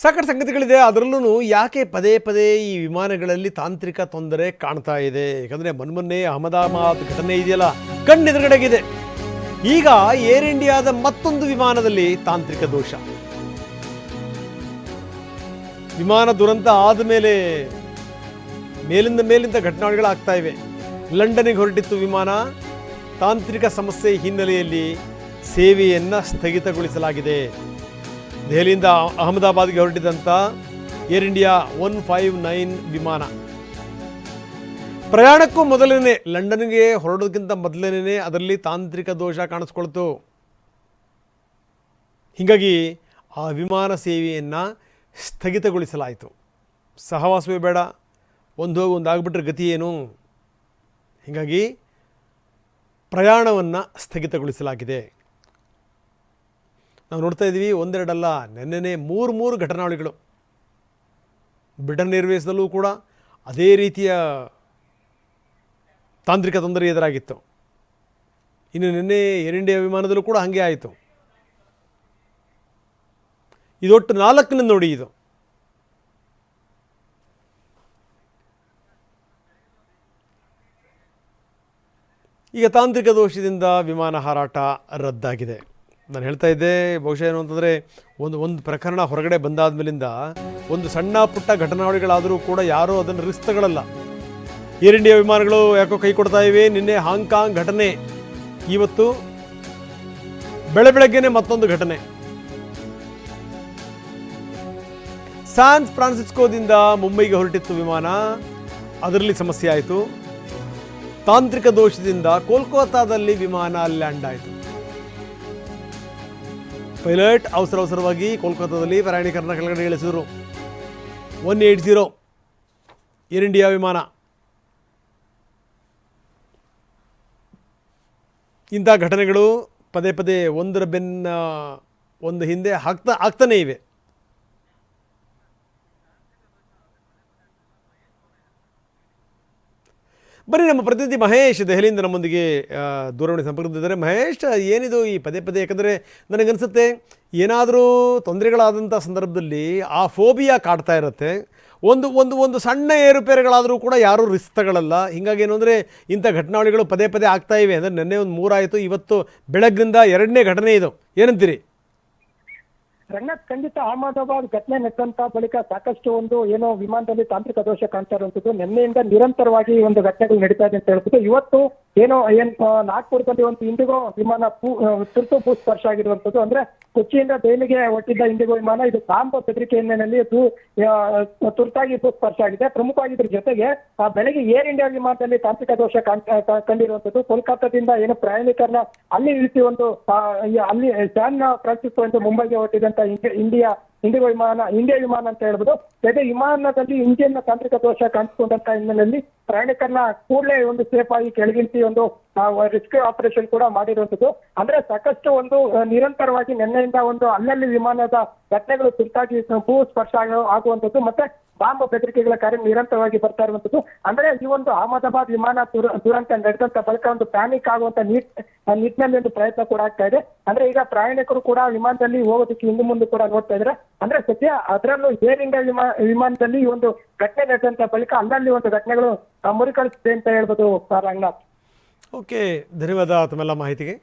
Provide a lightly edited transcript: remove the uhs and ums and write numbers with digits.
ಸಾಕಷ್ಟು ಸಂಗತಿಗಳಿದೆ. ಅದರಲ್ಲೂ ಯಾಕೆ ಪದೇ ಪದೇ ಈ ವಿಮಾನಗಳಲ್ಲಿ ತಾಂತ್ರಿಕ ತೊಂದರೆ ಕಾಣ್ತಾ ಇದೆ? ಯಾಕಂದರೆ ಮೊನ್ನೆ ಅಹಮದಾಬಾದ್ ಘಟನೆ ಇದೆಯಲ್ಲ, ಕಣ್ಣೆದುರುಗಡೆಗಿದೆ. ಈಗ ಏರ್ ಇಂಡಿಯಾದ ಮತ್ತೊಂದು ವಿಮಾನದಲ್ಲಿ ತಾಂತ್ರಿಕ ದೋಷ. ವಿಮಾನ ದುರಂತ ಆದಮೇಲೆ ಮೇಲಿಂದ ಘಟನೆಗಳಾಗ್ತಾ ಇವೆ. ಲಂಡನ್ನಿಗೆ ಹೊರಟಿತ್ತು ವಿಮಾನ, ತಾಂತ್ರಿಕ ಸಮಸ್ಯೆ ಹಿನ್ನೆಲೆಯಲ್ಲಿ ಸೇವೆಯನ್ನು ಸ್ಥಗಿತಗೊಳಿಸಲಾಗಿದೆ. ದೆಹಲಿಯಿಂದ ಅಹಮದಾಬಾದ್ಗೆ ಹೊರಟಿದಂಥ ಏರ್ ಇಂಡಿಯಾ 159 ವಿಮಾನ ಪ್ರಯಾಣಕ್ಕೂ ಮೊದಲನೇ, ಲಂಡನ್ಗೆ ಹೊರಡೋದಕ್ಕಿಂತ ಮೊದಲನೇ ಅದರಲ್ಲಿ ತಾಂತ್ರಿಕ ದೋಷ ಕಾಣಿಸ್ಕೊಳ್ತು. ಹೀಗಾಗಿ ಆ ವಿಮಾನ ಸೇವೆಯನ್ನು ಸ್ಥಗಿತಗೊಳಿಸಲಾಯಿತು. ಸಹವಾಸವೇ ಬೇಡ, ಒಂದು ಆಗ್ಬಿಟ್ರೆ ಗತಿ ಏನು? ಹೀಗಾಗಿ ಪ್ರಯಾಣವನ್ನು ಸ್ಥಗಿತಗೊಳಿಸಲಾಗಿದೆ. ನಾವು ನೋಡ್ತಾ ಇದ್ದೀವಿ, ಒಂದೆರಡಲ್ಲ, ನೆನ್ನೆನೇ ಮೂರು ಘಟನಾವಳಿಗಳು. ಬ್ರಿಟನ್ ಏರ್ವೇಸ್ದಲ್ಲೂ ಕೂಡ ಅದೇ ರೀತಿಯ ತಾಂತ್ರಿಕ ತೊಂದರೆ ಎದುರಾಗಿತ್ತು. ಇನ್ನು ನಿನ್ನೆ ಏರ್ ಇಂಡಿಯಾ ವಿಮಾನದಲ್ಲೂ ಕೂಡ ಹಾಗೆ ಆಯಿತು. ಇದೊಟ್ಟು 4ನೇ ನೋಡಿ ಇದು. ಈಗ ತಾಂತ್ರಿಕ ದೋಷದಿಂದ ವಿಮಾನ ಹಾರಾಟ ರದ್ದಾಗಿದೆ. ನಾನು ಹೇಳ್ತಾ ಇದ್ದೆ, ಬಹುಶಃ ಏನು ಅಂತಂದರೆ ಒಂದು ಪ್ರಕರಣ ಹೊರಗಡೆ ಬಂದಾದ ಮೇಲಿಂದ ಒಂದು ಸಣ್ಣ ಪುಟ್ಟ ಘಟನಾವಳಿಗಳಾದರೂ ಕೂಡ ಯಾರೂ ಅದನ್ನು ರಿಸ್ಕ್ ತಗೊಳ್ಳಲ್ಲ. ಏರ್ ಇಂಡಿಯಾ ವಿಮಾನಗಳು ಯಾಕೋ ಕೈ ಕೊಡ್ತಾ ಇವೆ. ನಿನ್ನೆ ಹಾಂಗ್ಕಾಂಗ್ ಘಟನೆ, ಇವತ್ತು ಬೆಳಗ್ಗೆನೆ ಮತ್ತೊಂದು ಘಟನೆ. ಸ್ಯಾನ್ ಫ್ರಾನ್ಸಿಸ್ಕೋದಿಂದ ಮುಂಬೈಗೆ ಹೊರಟಿತ್ತು ವಿಮಾನ, ಅದರಲ್ಲಿ ಸಮಸ್ಯೆ ಆಯಿತು. ತಾಂತ್ರಿಕ ದೋಷದಿಂದ ಕೋಲ್ಕತ್ತಾದಲ್ಲಿ ವಿಮಾನ ಲ್ಯಾಂಡ್ ಆಯಿತು. ಪೈಲಟ್ ಅವಸರವಾಗಿ ಕೋಲ್ಕತ್ತಾದಲ್ಲಿ ಪ್ರಯಾಣಿಕರನ್ನ ಕೆಳಗಡೆ ಇಳಿಸಿದರು. 180 ಏರ್ ಇಂಡಿಯಾ ವಿಮಾನ. ಇಂಥ ಘಟನೆಗಳು ಪದೇ ಒಂದರ ಬೆನ್ನ ಒಂದು ಹಿಂದೆ ಆಗ್ತಾನೇ ಇವೆ. ಬನ್ನಿ, ನಮ್ಮ ಪ್ರತಿನಿಧಿ ಮಹೇಶ್ ದೆಹಲಿಯಿಂದ ನಮ್ಮೊಂದಿಗೆ ದೂರವಾಣಿ ಸಂಪರ್ಕದಿದ್ದಾರೆ. ಮಹೇಶ್, ಏನಿದು ಈ ಪದೇ ಯಾಕಂದರೆ ನನಗನ್ಸುತ್ತೆ ಏನಾದರೂ ತೊಂದರೆಗಳಾದಂಥ ಸಂದರ್ಭದಲ್ಲಿ ಆ ಫೋಬಿಯಾ ಕಾಡ್ತಾ ಇರುತ್ತೆ. ಒಂದು ಸಣ್ಣ ಏರುಪೇರುಗಳಾದರೂ ಕೂಡ ಯಾರೂ ರಿಸ್ಕ್ ತಗೊಳ್ಳಲ್ಲ. ಹೀಗಾಗಿ ಏನು ಅಂದರೆ ಇಂಥ ಘಟನಾವಳಿಗಳು ಪದೇ ಆಗ್ತಾ ಇವೆ. ಅಂದರೆ ನಿನ್ನೆ ಒಂದು 3 ಆಯಿತು, ಇವತ್ತು ಬೆಳಗ್ಗಿಂದ 2ನೇ ಘಟನೆ ಇದು. ಏನಂತೀರಿ? ರಂಗನಾಥ್, ಖಂಡಿತ ಅಹಮದಾಬಾದ್ ಘಟನೆ ನಡೆದಂತ ಬಳಿಕ ಸಾಕಷ್ಟು ಏನೋ ವಿಮಾನದಲ್ಲಿ ತಾಂತ್ರಿಕ ದೋಷ ಕಾಣ್ತಾ ಇರುವಂತದ್ದು. ನಿನ್ನೆಯಿಂದ ನಿರಂತರವಾಗಿ ಒಂದು ಘಟನೆಗಳು ನಡೀತಾ ಇದೆ ಅಂತ ಹೇಳ್ಬೋದು. ಇವತ್ತು ನಾಗ್ಪುರದಲ್ಲಿ ಒಂದು ಇಂಡಿಗೋ ವಿಮಾನ ತುರ್ತು ಭೂಸ್ಪರ್ಶ ಆಗಿರುವಂತದ್ದು. ಅಂದ್ರೆ ಕೊಚ್ಚಿಯಿಂದ ದೆಹಲಿಗೆ ಹೊರಟಿದ್ದ ಇಂಡಿಗೋ ವಿಮಾನ ಇದು ಬಾಂಬ್ ಬೆದರಿಕೆ ಹಿನ್ನೆಲೆಯಲ್ಲಿ ತುರ್ತಾಗಿ ಭೂಸ್ಪರ್ಶ ಆಗಿದೆ. ಪ್ರಮುಖವಾಗಿ ಇದ್ರ ಜೊತೆಗೆ ಬೆಳಗ್ಗೆ ಏರ್ ಇಂಡಿಯಾ ವಿಮಾನದಲ್ಲಿ ತಾಂತ್ರಿಕ ದೋಷ ಕಂಡಿರುವಂತದ್ದು. ಕೋಲ್ಕತ್ತಾದಿಂದ ಪ್ರಯಾಣಿಕರನ್ನ ಅಲ್ಲಿ ಇಳಿಸಿ ಅಲ್ಲಿ ಸ್ಯಾನ್ ಫ್ರಾನ್ಸಿಸ್ಕೋ ಅಂತ ಮುಂಬೈಗೆ ಹೊರಟಿದಂತ ಇಂಡಿಯಾ ವಿಮಾನ ಅಂತ ಹೇಳ್ಬೋದು. ಜೊತೆ ವಿಮಾನದಲ್ಲಿ ಇಂಜಿನ್ ತಾಂತ್ರಿಕ ದೋಷ ಕಾಣಿಸಿಕೊಂಡಂತ ಹಿನ್ನೆಲೆಯಲ್ಲಿ ಪ್ರಯಾಣಿಕರನ್ನ ಕೂಡಲೇ ಸೇಫ್ ಆಗಿ ಕೆಳಗಿಳಿಸಿ ರೆಸ್ಕ್ಯೂ ಆಪರೇಷನ್ ಕೂಡ ಮಾಡಿರುವಂತದ್ದು. ಅಂದ್ರೆ ಸಾಕಷ್ಟು ನಿರಂತರವಾಗಿ ನಿನ್ನೆಯಿಂದ ಅಲ್ಲಲ್ಲಿ ವಿಮಾನದ ಘಟನೆಗಳು ತುರ್ತಾಗಿ ಭೂ ಸ್ಪರ್ಶ ಆಗುವಂತದ್ದು ಮತ್ತೆ ಬಾಂಬ್ ಬೆದರಿಕೆಗಳ ಕಾರ್ಯ ನಿರಂತರವಾಗಿ ಬರ್ತಾ ಇರುವಂತದ್ದು. ಅಂದ್ರೆ ಈ ಅಹಮದಾಬಾದ್ ವಿಮಾನ ದುರಂತ ನಡೆದಂತ ಬಳಿಕ ಪ್ಯಾನಿಕ್ ಆಗುವಂತ ನಿಟ್ಟಿನಲ್ಲಿ ಒಂದು ಪ್ರಯತ್ನ ಕೂಡ ಆಗ್ತಾ ಇದೆ. ಅಂದ್ರೆ ಈಗ ಪ್ರಯಾಣಿಕರು ಕೂಡ ವಿಮಾನದಲ್ಲಿ ಹೋಗೋದಕ್ಕೆ ಹಿಂದೆ ಮುಂದೆ ಕೂಡ ನೋಡ್ತಾ ಇದ್ದಾರೆ. ಅಂದ್ರೆ ಸದ್ಯ ಅದರಲ್ಲೂ ಏರ್ ಇಂಡಿಯಾ ವಿಮಾನದಲ್ಲಿ ಈ ಘಟನೆ ನಡೆದಂತ ಬಳಿಕ ಅಲ್ಲಲ್ಲಿ ಘಟನೆಗಳು ಮರುಕಳಿಸಿದೆ ಅಂತ ಹೇಳ್ಬೋದು ರಂಗನಾಥ್. ಓಕೆ, ಧನ್ಯವಾದ ತಮ್ಮೆಲ್ಲ ಮಾಹಿತಿಗೆ.